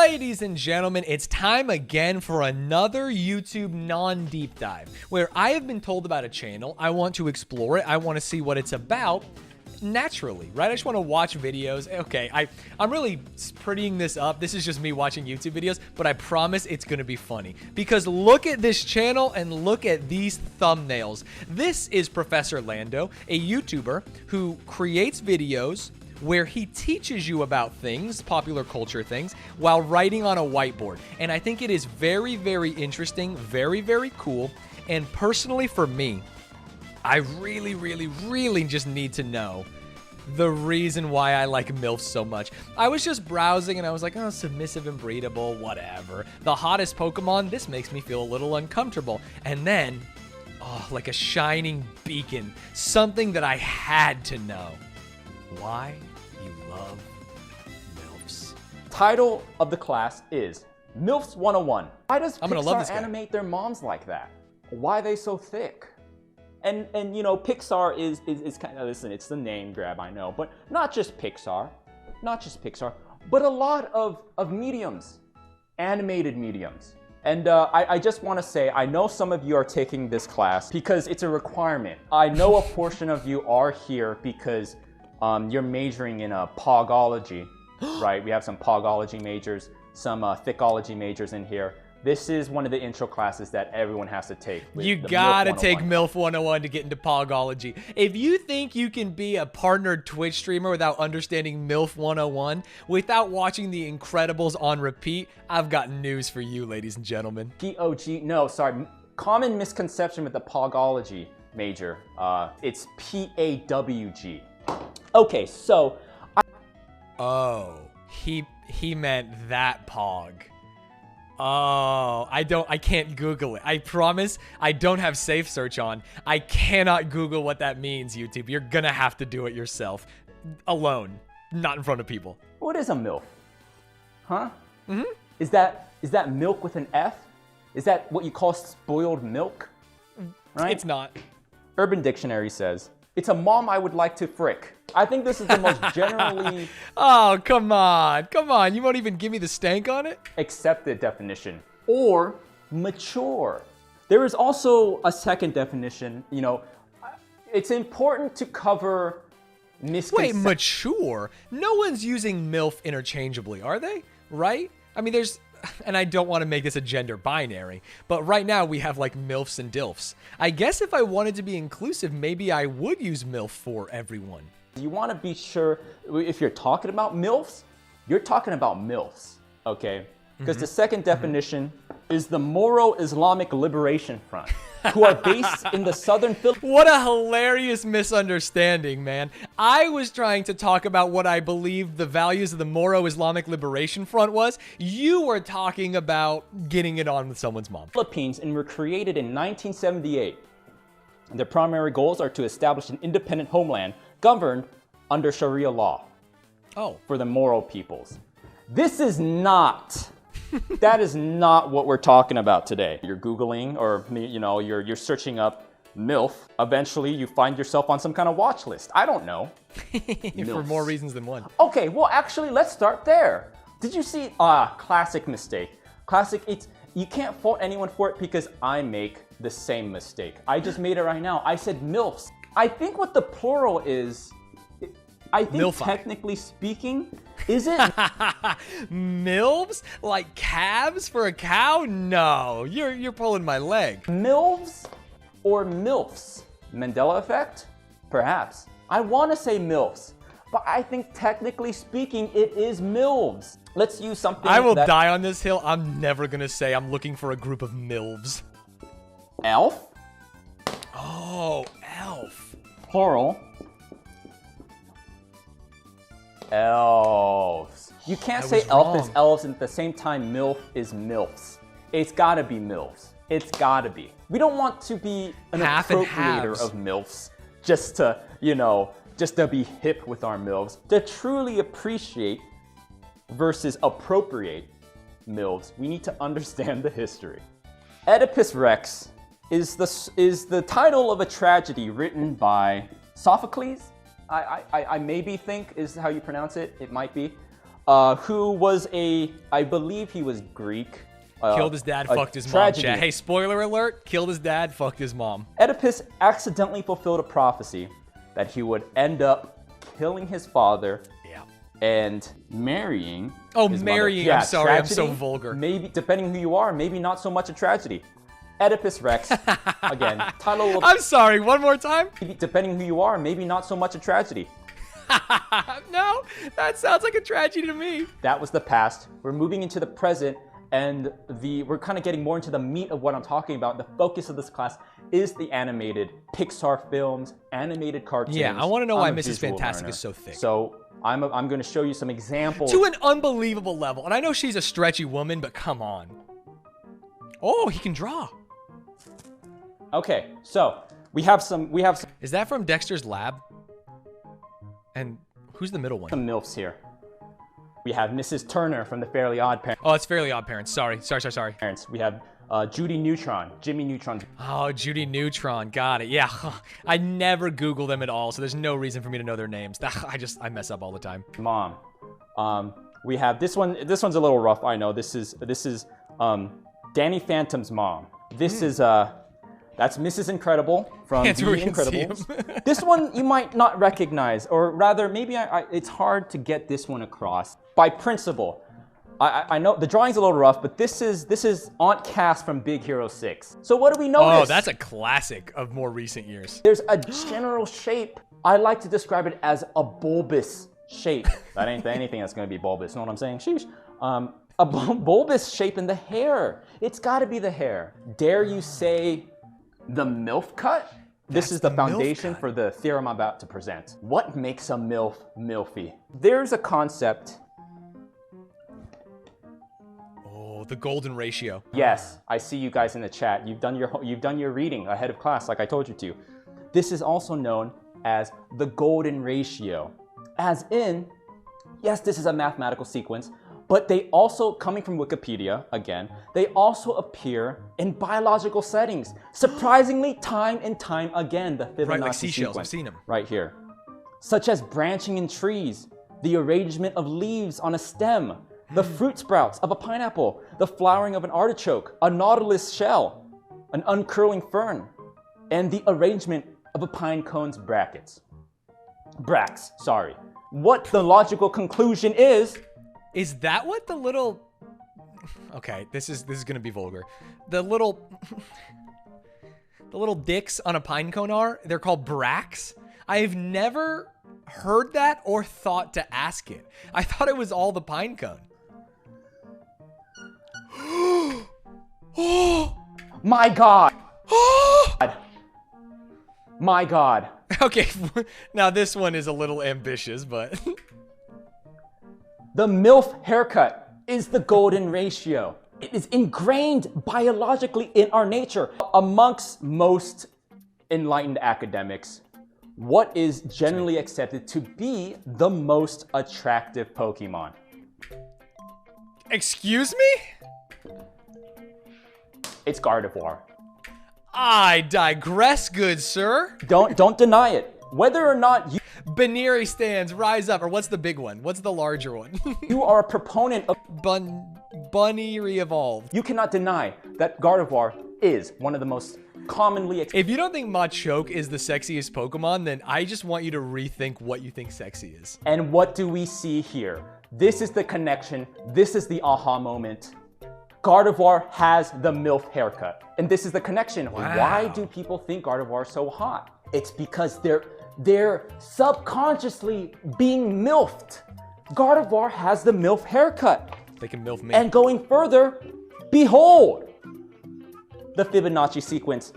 Ladies and gentlemen, it's time again for another YouTube non-deep dive, where I have been told about a channel, I want to explore it, I want to see what it's about, naturally, right? I just want to watch videos. Okay, I'm really prettying this up. This is just me watching YouTube videos, but I promise it's going to be funny. Because look at this channel and look at these thumbnails. This is Professor Lando, a YouTuber who creates videos where he teaches you about things, popular culture things, while writing on a whiteboard. And I think it is very, very interesting, very, very cool. And personally for me, I really, really, really just need to know the reason why I like MILFs so much. I was just browsing and I was like, oh, submissive and breedable, whatever. The hottest Pokemon, this makes me feel a little uncomfortable. And then, oh, like a shining beacon, something that I had to know. Why you love MILFs. Title of the class is MILFs 101. Why does Pixar animate their moms like that? Why are they so thick? And you know, Pixar is kind of, listen, it's the name grab, I know, but not just Pixar, but a lot of mediums, animated mediums. And I just want to say, I know some of you are taking this class because it's a requirement. I know a portion of you are here because you're majoring in pogology, right? We have some pogology majors, some thickology majors in here. This is one of the intro classes that everyone has to take. You gotta take MILF 101 to get into pogology. If you think you can be a partnered Twitch streamer without understanding MILF 101, without watching The Incredibles on repeat, I've got news for you, ladies and gentlemen. P-O-G, no, sorry. Common misconception with the pogology major. It's P-A-W-G. Okay, so oh, he meant that pog. Oh, I can't Google it. I promise I don't have safe search on. I cannot Google what that means, YouTube. You're gonna have to do it yourself. Alone, not in front of people. What is a MILF? Huh? Mm-hmm. Is that milk with an F? Is that what you call spoiled milk? Right? It's not. Urban Dictionary says, it's a mom I would like to frick. I think this is the most generally... Oh, come on. Come on. You won't even give me the stank on it? Accepted definition. Or mature. There is also a second definition. You know, it's important to cover misconceptions. Wait, mature? No one's using MILF interchangeably, are they? Right? I mean, there's... And I don't want to make this a gender binary, but right now we have like MILFs and DILFs. I guess if I wanted to be inclusive, maybe I would use MILF for everyone. You want to be sure, if you're talking about MILFs, you're talking about MILFs, okay? Because the second definition is the Moro Islamic Liberation Front, who are based in the southern Philippines. What a hilarious misunderstanding, man. I was trying to talk about what I believe the values of the Moro Islamic Liberation Front was. You were talking about getting it on with someone's mom. Philippines, and were created in 1978. Their primary goals are to establish an independent homeland governed under Sharia law. Oh. For the Moro peoples. This is not... That is not what we're talking about today. You're Googling or, you know, you're searching up MILF. Eventually, you find yourself on some kind of watch list. I don't know. For more reasons than one. Okay, well, actually, let's start there. Did you see? Classic mistake. Classic, you can't fault anyone for it because I make the same mistake. I just made it right now. I said MILFs. I think what the plural is, I think Milfi. Technically speaking, is it? MILFs? Like calves for a cow? No, you're pulling my leg. MILFs or MILFs? Mandela effect? Perhaps. I want to say MILFs, but I think technically speaking, it is MILFs. Let's use something I will die on this hill. I'm never going to say I'm looking for a group of MILFs. Elf? Oh, elf. Plural. Elves. You can't say elf is elves and at the same time MILF is MILFs. It's gotta be MILFs. It's gotta be. We don't want to be an appropriator of MILFs just to, you know, just to be hip with our MILFs. To truly appreciate versus appropriate MILFs, we need to understand the history. Oedipus Rex is the title of a tragedy written by Sophocles. I maybe think is how you pronounce it. It might be. who was I believe he was Greek. Killed his dad, fucked his mom. Chat. Hey, spoiler alert, killed his dad, fucked his mom. Oedipus accidentally fulfilled a prophecy that he would end up killing his father and marrying his marrying. Yeah, I'm sorry, tragedy, I'm so vulgar. Maybe, depending who you are, maybe not so much a tragedy. Oedipus Rex, again, title of... I'm sorry, one more time? Depending who you are, maybe not so much a tragedy. No, that sounds like a tragedy to me. That was the past. We're moving into the present, and we're kind of getting more into the meat of what I'm talking about. The focus of this class is the animated Pixar films, animated cartoons. Yeah, I want to know why Mrs. Fantastic is so thick. So I'm going to show you some examples. To an unbelievable level. And I know she's a stretchy woman, but come on. Oh, he can draw. Okay, so we have some. Is that from Dexter's Lab? And who's the middle one? Some MILFs here. We have Mrs. Turner from the Fairly Odd Parents. Oh, it's Fairly Odd Parents. Sorry. Parents. We have Judy Neutron, Jimmy Neutron. Oh, Judy Neutron. Got it. Yeah. I never Google them at all, so there's no reason for me to know their names. I mess up all the time. Mom. We have this one. This one's a little rough. I know. This is Danny Phantom's mom. This is that's Mrs. Incredible from The Incredibles. This one you might not recognize, or rather, maybe it's hard to get this one across. By principle, I know the drawing's a little rough, but this is Aunt Cass from Big Hero 6. So what do we notice? Oh, that's a classic of more recent years. There's a general shape. I like to describe it as a bulbous shape. That ain't anything that's gonna be bulbous. Know what I'm saying? Sheesh. A bulbous shape in the hair. It's got to be the hair. Dare you say the MILF cut? This is the foundation for the theorem I'm about to present. What makes a MILF MILFy? There's a concept. Oh, the golden ratio. Yes, I see you guys in the chat. You've done your reading ahead of class, like I told you to. This is also known as the golden ratio. As in, yes, this is a mathematical sequence, but they also, coming from Wikipedia, again, they also appear in biological settings. Surprisingly, time and time again, the Fibonacci right, like seashells, sequence. I've seen them. Right here. Such as branching in trees, the arrangement of leaves on a stem, the fruit sprouts of a pineapple, the flowering of an artichoke, a nautilus shell, an uncurling fern, and the arrangement of a pine cone's bracts. Sorry. What the logical conclusion is that what the little... Okay, this is gonna be vulgar. The little dicks on a pine cone are? They're called bracts. I've never heard that or thought to ask it. I thought it was all the pine cone. Oh my God. My God. Okay, now this one is a little ambitious, but... The MILF haircut is the golden ratio. It is ingrained biologically in our nature. Amongst most enlightened academics, what is generally accepted to be the most attractive Pokemon? Excuse me? It's Gardevoir. I digress, good sir. Don't deny it. Whether or not you... Baneri Stanz, rise up. Or what's the big one? What's the larger one? You are a proponent of... Bunny Re-Evolved. You cannot deny that Gardevoir is one of the most commonly... If you don't think Machoke is the sexiest Pokemon, then I just want you to rethink what you think sexy is. And what do we see here? This is the connection. This is the aha moment. Gardevoir has the MILF haircut. And this is the connection. Wow. Why do people think Gardevoir is so hot? It's because they're subconsciously being MILFed. Gardevoir has the MILF haircut. They can MILF me. And going further, behold, the Fibonacci sequence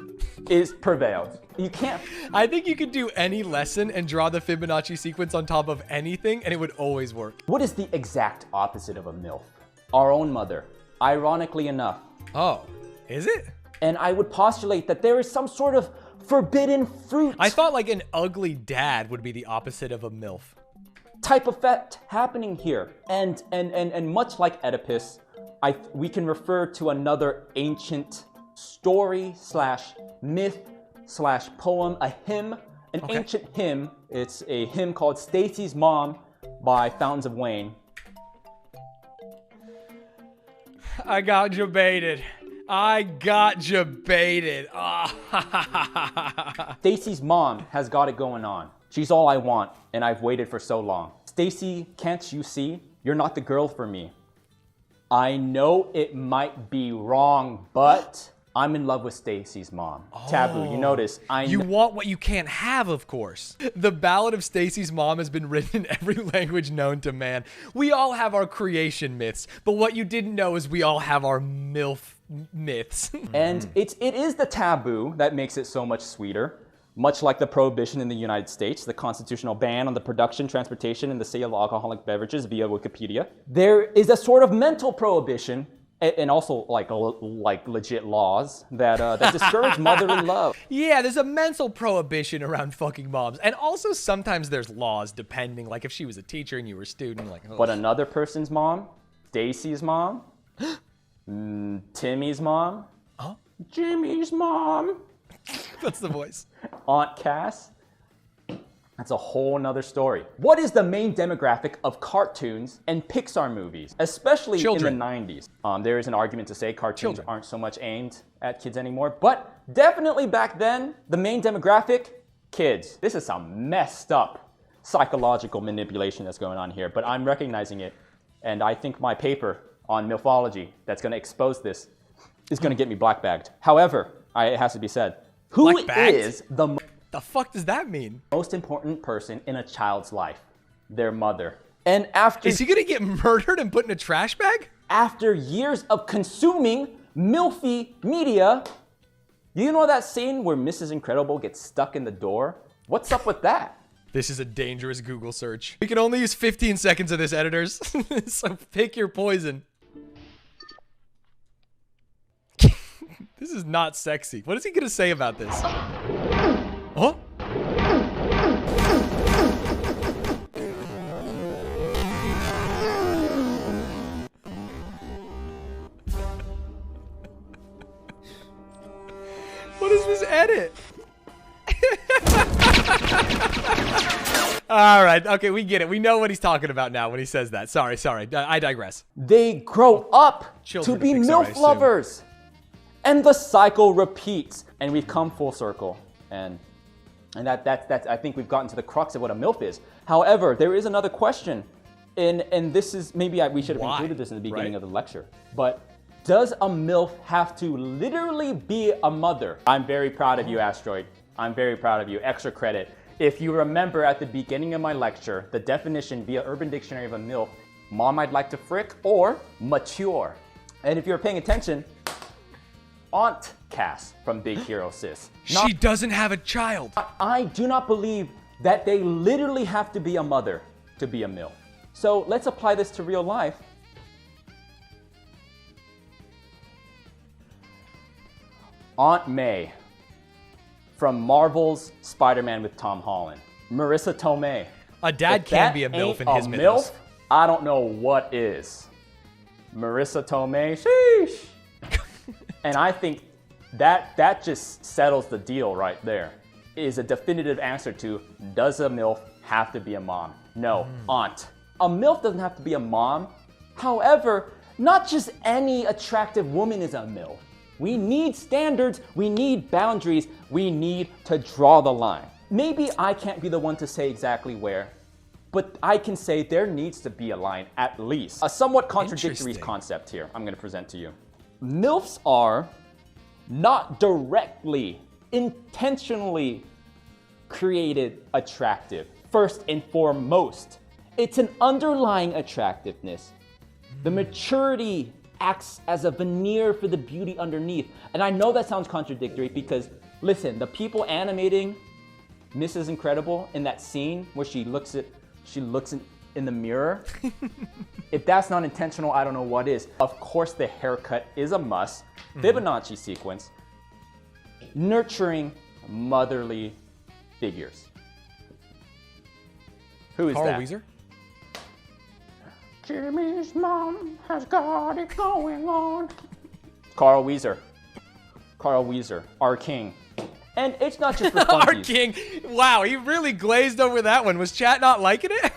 is prevailed. You can't. I think you could do any lesson and draw the Fibonacci sequence on top of anything and it would always work. What is the exact opposite of a MILF? Our own mother, ironically enough. Oh, is it? And I would postulate that there is some sort of forbidden fruit. I thought like an ugly dad would be the opposite of a MILF. Type effect happening here. And much like Oedipus, we can refer to another ancient story / myth / poem, a hymn, an ancient hymn. It's a hymn called Stacy's Mom by Fountains of Wayne. I got you baited. I got you baited. Stacy's mom has got it going on. She's all I want, and I've waited for so long. Stacy, can't you see? You're not the girl for me. I know it might be wrong, but I'm in love with Stacy's mom. Oh, taboo, you notice. You want what you can't have, of course. The Ballad of Stacy's Mom has been written in every language known to man. We all have our creation myths, but what you didn't know is we all have our MILF myths. And it is the taboo that makes it so much sweeter. Much like the prohibition in the United States, the constitutional ban on the production, transportation, and the sale of alcoholic beverages via Wikipedia. There is a sort of mental prohibition, and also like legit laws that discourage motherly love. Yeah, there's a mental prohibition around fucking moms, and also sometimes there's laws depending, like if she was a teacher and you were a student, like. But another person's mom, Stacy's mom, Timmy's mom, Jimmy's mom. That's the voice. Aunt Cass. That's a whole nother story. What is the main demographic of cartoons and Pixar movies, especially Children. in the 90s? There is an argument to say cartoons aren't so much aimed at kids anymore, but definitely back then, the main demographic, kids. This is some messed up psychological manipulation that's going on here, but I'm recognizing it, and I think my paper on mythology that's going to expose this is going to get me black bagged. However, it has to be said, who is the fuck does that mean? Most important person in a child's life? Their mother. And after... Is he gonna get murdered and put in a trash bag? After years of consuming milfy media, you know that scene where Mrs. Incredible gets stuck in the door? What's up with that? This is a dangerous Google search. We can only use 15 seconds of this, editors. So pick your poison. This is not sexy. What is he gonna say about this? Huh? What is this edit? All right, okay, we get it. We know what he's talking about now when he says that. Sorry, I digress. They grow up to be MILF lovers. And the cycle repeats. And we've come full circle. And that's I think we've gotten to the crux of what a MILF is. However, there is another question. And this is, maybe we should have included this in the beginning of the lecture. But does a MILF have to literally be a mother? I'm very proud of you, Asteroid. I'm very proud of you. Extra credit. If you remember at the beginning of my lecture, the definition via Urban Dictionary of a MILF, mom I'd like to frick or mature. And if you're paying attention, Aunt Cass from Big Hero 6. She doesn't have a child. I do not believe that they literally have to be a mother to be a MILF. So let's apply this to real life. Aunt May from Marvel's Spider-Man with Tom Holland. Marissa Tomei. A dad can be a MILF in his mythos. MILF, I don't know what is. Marissa Tomei, sheesh. And I think that just settles the deal right there. It is a definitive answer to, does a MILF have to be a mom? No, aunt. A MILF doesn't have to be a mom. However, not just any attractive woman is a MILF. We need standards, we need boundaries, we need to draw the line. Maybe I can't be the one to say exactly where, but I can say there needs to be a line at least. A somewhat contradictory concept here I'm going to present to you. MILFs are not directly, intentionally created attractive. First and foremost, it's an underlying attractiveness. The maturity acts as a veneer for the beauty underneath. And I know that sounds contradictory because, listen, the people animating Mrs. Incredible in that scene where she looks in the mirror, if that's not intentional, I don't know what is. Of course, the haircut is a must. Fibonacci sequence. Nurturing motherly figures. Who is Carl that? Weezer? Jimmy's mom has got it going on. Carl Weezer. Carl Weezer, our king. And it's not just for funsies. Our king. Wow, he really glazed over that one. Was chat not liking it?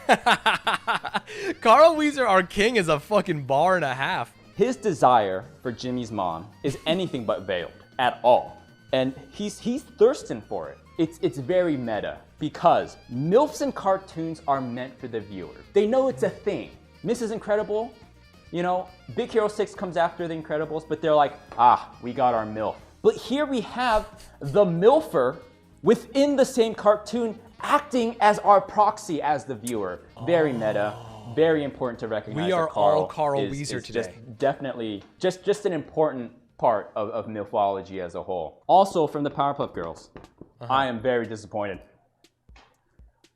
Carl Weezer, our king, is a fucking bar and a half. His desire for Jimmy's mom is anything but veiled at all. And he's thirsting for it. It's very meta because MILFs in cartoons are meant for the viewer. They know it's a thing. Mrs. Incredible, you know, Big Hero 6 comes after The Incredibles, but they're like, we got our MILF. But here we have the MILFer within the same cartoon acting as our proxy as the viewer. Very meta, very important to recognize. We are Carl all Carl is Weezer today. Definitely just an important part of MILFology as a whole. Also from the Powerpuff Girls, I am very disappointed.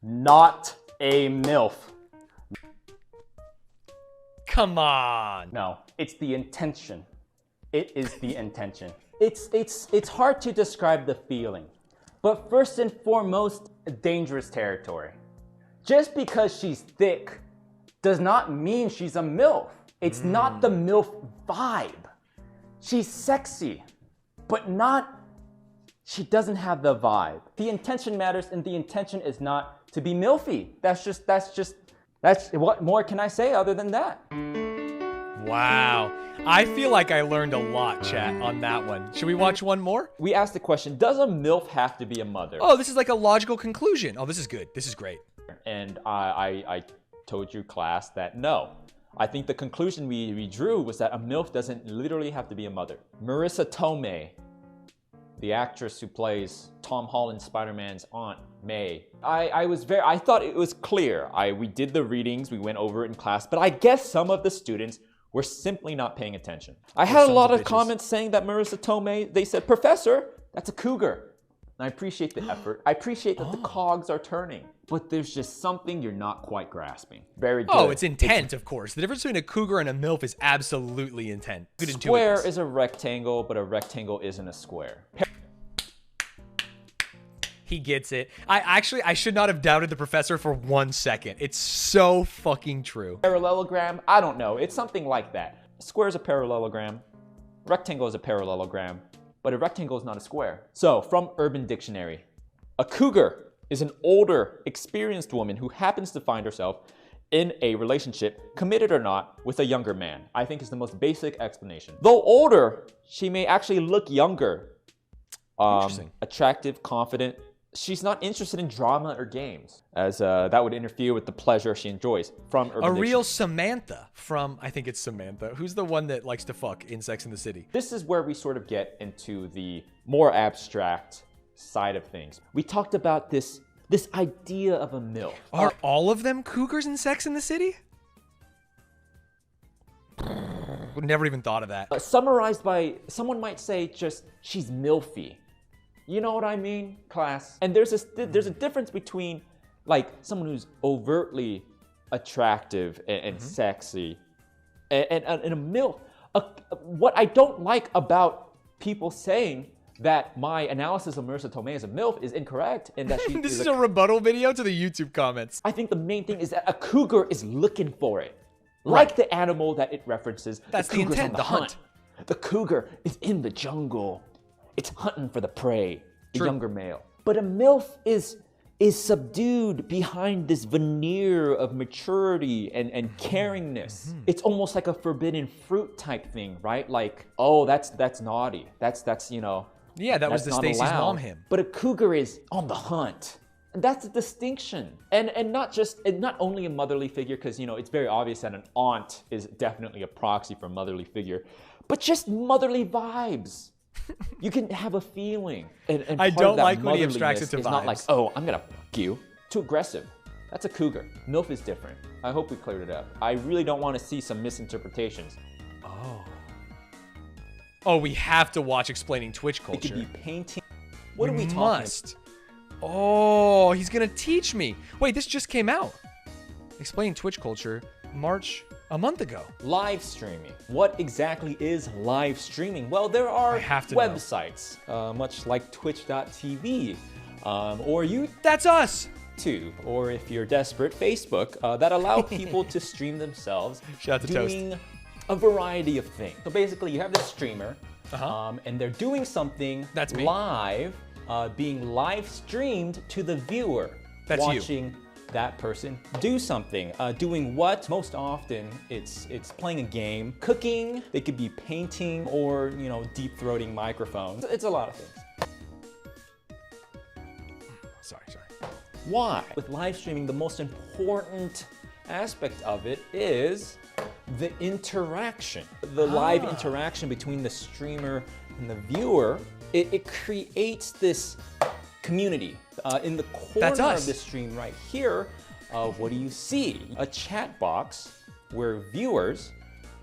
Not a MILF. Come on. No, it's the intention. It is the intention. It's hard to describe the feeling, but first and foremost, dangerous territory. Just because she's thick does not mean she's a MILF. It's not the MILF vibe. She's sexy, but she doesn't have the vibe. The intention matters, and the intention is not to be MILFy. That's what more can I say other than that? Wow. I feel like I learned a lot, chat, on that one. Should we watch one more? We asked the question, does a MILF have to be a mother? Oh, this is like a logical conclusion. Oh, this is good. This is great. And I told you, class, that no. I think the conclusion we drew was that a MILF doesn't literally have to be a mother. Marissa Tomei, the actress who plays Tom Holland's Spider-Man's Aunt May. I thought it was clear. We did the readings, we went over it in class, but I guess some of the students were simply not paying attention. I had a lot of comments saying that Marissa Tomei, they said, "Professor, that's a cougar." And I appreciate the effort. I appreciate that the cogs are turning. But there's just something you're not quite grasping. Very good. Oh, it's intent, of course. The difference between a cougar and a MILF is absolutely intent. Square is a rectangle, but a rectangle isn't a square. He gets it. I should not have doubted the professor for 1 second. It's so fucking true. Parallelogram? I don't know. It's something like that. Square is a parallelogram. Rectangle is a parallelogram. But a rectangle is not a square. So, from Urban Dictionary, a cougar is an older, experienced woman who happens to find herself in a relationship, committed or not, with a younger man. I think is the most basic explanation. Though older, she may actually look younger. Attractive, confident. She's not interested in drama or games, as that would interfere with the pleasure she enjoys. From Urban Dictionary. Real Samantha from, I think it's Samantha. Who's the one that likes to fuck in Sex and the City? This is where we sort of get into the more abstract side of things. We talked about this idea of a MILF. Are all of them cougars in Sex and the City? Would never even thought of that. Summarized by, someone might say just, she's MILFy. You know what I mean, class? And there's a difference between like someone who's overtly attractive and sexy and a MILF. What I don't like about people saying that my analysis of Marissa Tomei as a MILF is incorrect and that she This is a rebuttal video to the YouTube comments. I think the main thing is that a cougar is looking for it. Like the animal that it references. That's the intent, the hunt. The cougar is in the jungle. It's hunting for the prey, the younger male. But a MILF is subdued behind this veneer of maturity and caringness. It's almost like a forbidden fruit type thing, right? Like, oh, that's naughty. That's you know. Yeah, that was the Stacy's mom him. But a cougar is on the hunt. And that's a distinction. And not only a motherly figure, because you know it's very obvious that an aunt is definitely a proxy for a motherly figure, but just motherly vibes. You can have a feeling. And I don't like when he abstracts it to vibes. It's not like, oh, I'm gonna fuck you. Too aggressive. That's a cougar. MILF is different. I hope we cleared it up. I really don't want to see some misinterpretations. Oh, we have to watch Explaining Twitch Culture. It could be painting. What are we talking about? Oh, he's gonna teach me. Wait, this just came out. Explaining Twitch Culture, March, a month ago. Live streaming. What exactly is live streaming? Well, there are websites, much like twitch.tv, or That's us! YouTube, or if you're desperate, Facebook, that allow people to stream themselves doing a variety of things. So basically, you have the streamer, and they're doing something live, being live streamed to the viewer. That's watching that person do something. Doing what? Most often it's playing a game, cooking, they could be painting, or deep throating microphones. It's a lot of things. Sorry. Why? With live streaming, the most important aspect of it is the interaction. The live interaction between the streamer and the viewer. It creates this community. In the corner of the stream right here, what do you see? A chat box where viewers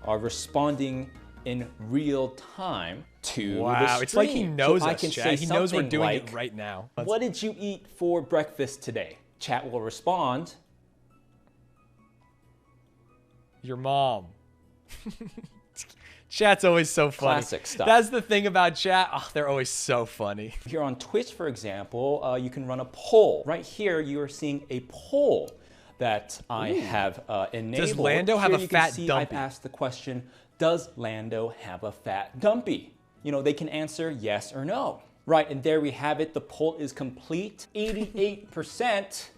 are responding in real time to the stream. It's like he knows so us, chat. He knows we're doing it right now. What did you eat for breakfast today? Chat will respond. Your mom. Chat's always so funny. Classic stuff. That's the thing about chat. Oh, they're always so funny. Here on Twitch, for example, you can run a poll. Right here, you are seeing a poll that I have enabled. Does Lando have a fat dumpy? I've asked the question, does Lando have a fat dumpy? They can answer yes or no. Right, and there we have it. The poll is complete. 88%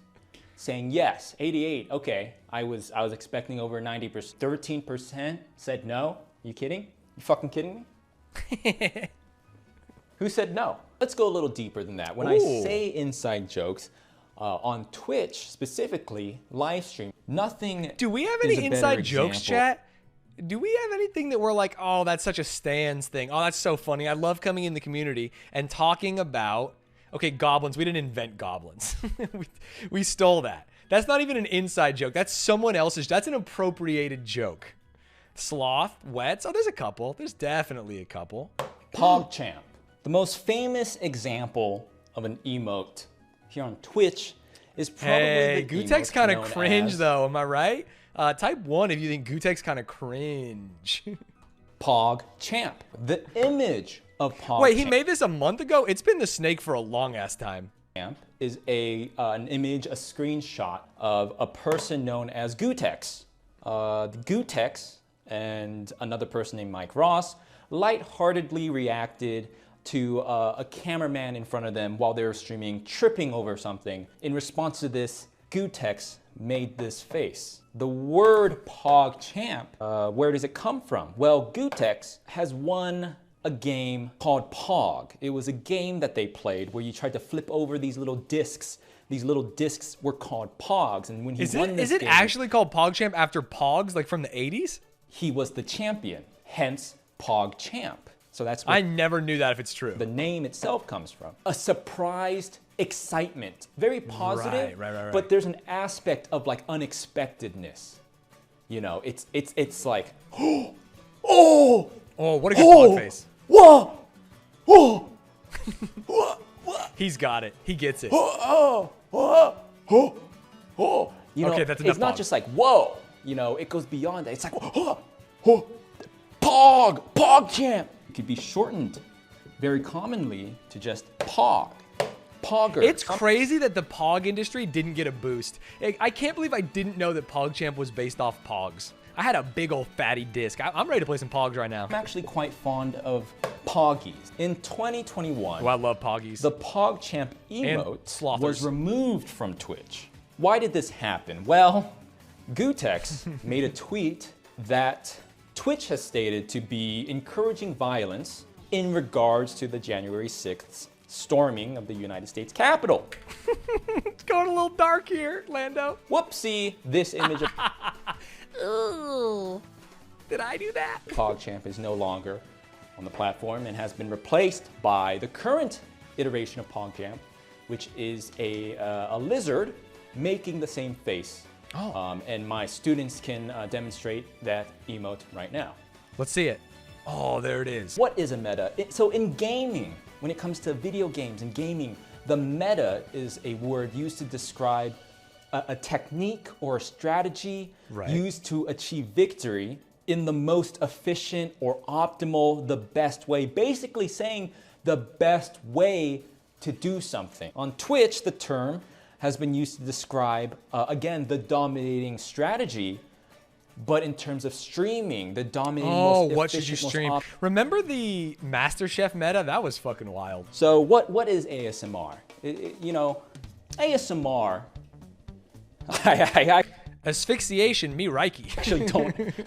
saying yes. 88, okay. I was expecting over 90%. 13% said no. You kidding? You fucking kidding me? Who said no? Let's go a little deeper than that. When I say inside jokes, on Twitch specifically, live stream, nothing. Do we have any inside jokes, chat? Do we have anything that we're like, oh, that's such a Stanz thing. Oh, that's so funny. I love coming in the community and talking about, okay, goblins. We didn't invent goblins. we stole that. That's not even an inside joke. That's someone else's. That's an appropriated joke. Sloth, wets. Oh, there's a couple. There's definitely a couple. PogChamp. The most famous example of an emote here on Twitch is probably the Gutek's kind of cringe, though. Am I right? Type 1 if you think Gutek's kind of cringe. PogChamp. The image of PogChamp. Wait, he made this a month ago? It's been the snake for a long-ass time. Is an image, a screenshot of a person known as Gutex. Gutex and another person named Mike Ross lightheartedly reacted to a cameraman in front of them while they were streaming, tripping over something. In response to this, Gutex made this face. The word PogChamp, where does it come from? Well, Gutex has won a game called Pog. It was a game that they played where you tried to flip over these little discs. These little discs were called Pogs, and when he won this game, is it actually called PogChamp after Pogs, like from the 80s? He was the champion, hence PogChamp. So that's what I never knew that if it's true. The name itself comes from. A surprised excitement. Very positive, right. but there's an aspect of like unexpectedness. It's like, oh, what a good pog face. Whoa, whoa, He's got it. He gets it. Okay, that's enough. It's not just like whoa. It goes beyond that. It's like PogChamp. It could be shortened very commonly to just Pog. Pogger. It's crazy that the Pog industry didn't get a boost. I can't believe I didn't know that PogChamp was based off Pogs. I had a big old fatty disc. I'm ready to play some Pogs right now. I'm actually quite fond of Poggies. In 2021, I love Poggies. The PogChamp emote was removed from Twitch. Why did this happen? Well, Gutex made a tweet that Twitch has stated to be encouraging violence in regards to the January 6th storming of the United States Capitol. It's going a little dark here, Lando. Whoopsie, this image of Ooh, did I do that? PogChamp is no longer on the platform and has been replaced by the current iteration of PogChamp, which is a lizard making the same face. And my students can demonstrate that emote right now. Let's see it. Oh, there it is. What is a meta? So in gaming, when it comes to video games and gaming, the meta is a word used to describe a technique or a strategy used to achieve victory in the most efficient or optimal, the best way. Basically saying the best way to do something. On Twitch, the term has been used to describe, again, the dominating strategy, but in terms of streaming, the dominating most efficient, what should you stream? Remember the MasterChef meta? That was fucking wild. So what is ASMR? ASMR I Asphyxiation, me Reiki.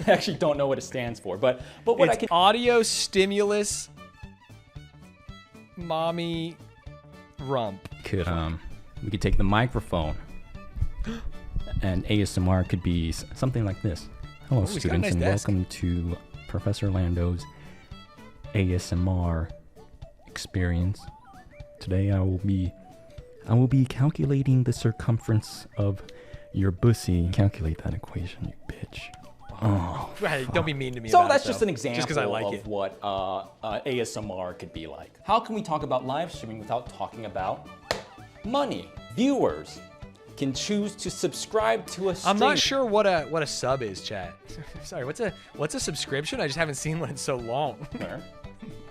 actually don't know what it stands for, but what it's audio stimulus mommy rump. We could take the microphone, and ASMR could be something like this. Hello, students, and welcome to Professor Lando's ASMR experience. Today I will be calculating the circumference of your bussy. Calculate that equation, you bitch. Oh, hey, don't be mean to me. So about that's it, just though. an example just 'cause I like of it. what ASMR could be like. How can we talk about live streaming without talking about money? Viewers can choose to subscribe to a stream. I'm not sure what a sub is, chat. Sorry, what's a subscription? I just haven't seen one in so long.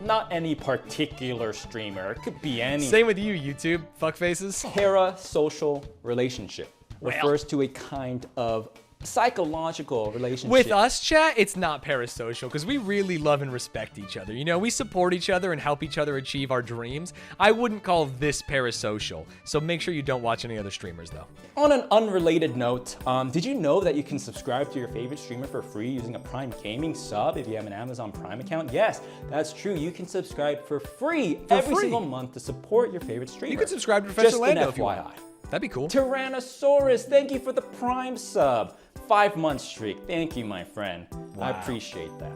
Not any particular streamer. It could be any. Same with you, YouTube fuckfaces. Parasocial relationship refers to a kind of psychological relationship. With us, chat, it's not parasocial because we really love and respect each other. You know, we support each other and help each other achieve our dreams. I wouldn't call this parasocial, so make sure you don't watch any other streamers, though. On an unrelated note, did you know that you can subscribe to your favorite streamer for free using a Prime Gaming sub if you have an Amazon Prime account? Yes, that's true. You can subscribe for free every single month to support your favorite streamer. You can subscribe to Professor Lando if you FYI. want. That'd be cool. Tyrannosaurus, thank you for the Prime sub. 5-month streak. Thank you, my friend. Wow. I appreciate that.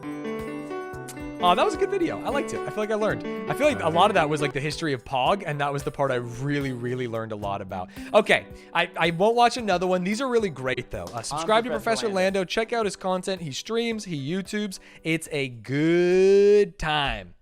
Oh, that was a good video. I liked it. I feel like I learned. I feel like a lot of that was like the history of Pog, and that was the part I really, really learned a lot about. Okay, I won't watch another one. These are really great, though. Subscribe to Professor Lando. Check out his content. He streams. He YouTubes. It's a good time.